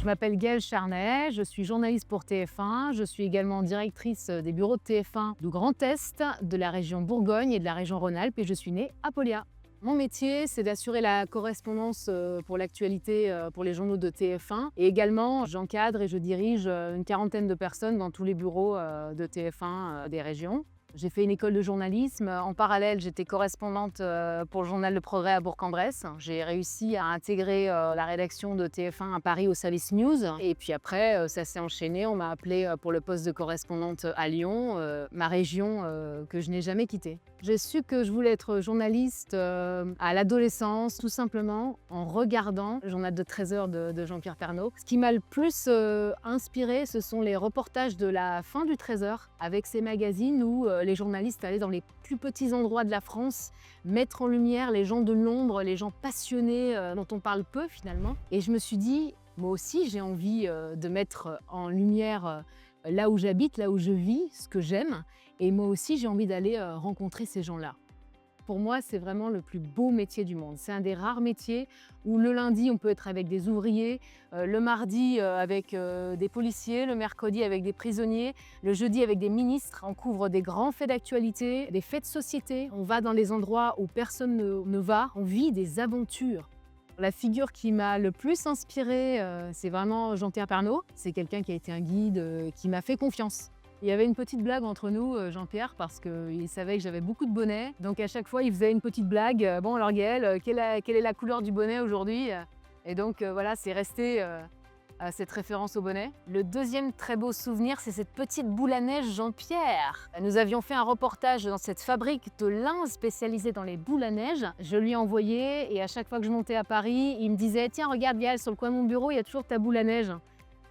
Je m'appelle Gaëlle Charnet, je suis journaliste pour TF1. Je suis également directrice des bureaux de TF1 du Grand Est, de la région Bourgogne et de la région Rhône-Alpes et je suis née à Paulias. Mon métier, c'est d'assurer la correspondance pour l'actualité pour les journaux de TF1. Et également, j'encadre et je dirige une quarantaine de personnes dans tous les bureaux de TF1 des régions. J'ai fait une école de journalisme. En parallèle, j'étais correspondante pour le journal Le Progrès à Bourg-en-Bresse. J'ai réussi à intégrer la rédaction de TF1 à Paris au service News. Et puis après, ça s'est enchaîné. On m'a appelée pour le poste de correspondante à Lyon, ma région que je n'ai jamais quittée. J'ai su que je voulais être journaliste à l'adolescence, tout simplement en regardant le journal de 13 heures de Jean-Pierre Pernaut. Ce qui m'a le plus inspiré, ce sont les reportages de la fin du 13 heures avec ces magazines où les journalistes allaient dans les plus petits endroits de la France mettre en lumière les gens de l'ombre, les gens passionnés dont on parle peu finalement. Et je me suis dit, moi aussi j'ai envie de mettre en lumière là où j'habite, là où je vis, ce que j'aime. Et moi aussi j'ai envie d'aller rencontrer ces gens-là. Pour moi, c'est vraiment le plus beau métier du monde. C'est un des rares métiers où le lundi, on peut être avec des ouvriers, le mardi avec des policiers, le mercredi avec des prisonniers, le jeudi avec des ministres. On couvre des grands faits d'actualité, des faits de société. On va dans les endroits où personne ne va. On vit des aventures. La figure qui m'a le plus inspirée, c'est vraiment Jean-Pierre Pernaut. C'est quelqu'un qui a été un guide, qui m'a fait confiance. Il y avait une petite blague entre nous, Jean-Pierre, parce qu'il savait que j'avais beaucoup de bonnets. Donc à chaque fois, il faisait une petite blague. Bon alors Gaëlle, quelle est la couleur du bonnet aujourd'hui? Et donc voilà, c'est resté à cette référence au bonnet. Le deuxième très beau souvenir, c'est cette petite boule à neige Jean-Pierre. Nous avions fait un reportage dans cette fabrique de lin spécialisée dans les boules à neige. Je lui ai envoyé et à chaque fois que je montais à Paris, il me disait « Tiens, regarde Gaëlle, sur le coin de mon bureau, il y a toujours ta boule à neige ».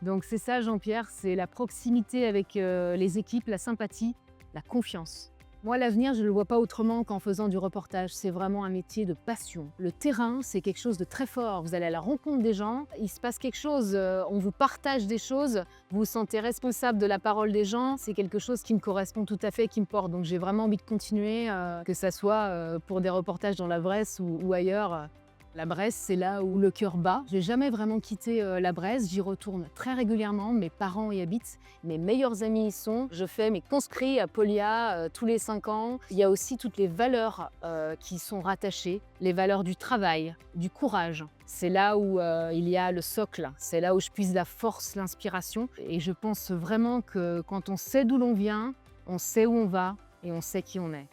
Donc c'est ça Jean-Pierre, c'est la proximité avec les équipes, la sympathie, la confiance. Moi, l'avenir, je ne le vois pas autrement qu'en faisant du reportage. C'est vraiment un métier de passion. Le terrain, c'est quelque chose de très fort. Vous allez à la rencontre des gens, il se passe quelque chose, on vous partage des choses, vous vous sentez responsable de la parole des gens. C'est quelque chose qui me correspond tout à fait, qui me porte. Donc j'ai vraiment envie de continuer, que ça soit pour des reportages dans la Bresse ou ailleurs. La Bresse, c'est là où le cœur bat. J'ai jamais vraiment quitté la Bresse, j'y retourne très régulièrement, mes parents y habitent, mes meilleurs amis y sont. Je fais mes conscrits à Paulias tous les 5 ans. Il y a aussi toutes les valeurs qui sont rattachées, les valeurs du travail, du courage. C'est là où il y a le socle, c'est là où je puise la force, l'inspiration. Et je pense vraiment que quand on sait d'où l'on vient, on sait où on va et on sait qui on est.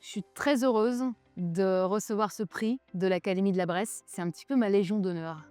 Je suis très heureuse de recevoir ce prix de l'Académie de la Bresse. C'est un petit peu ma légion d'honneur.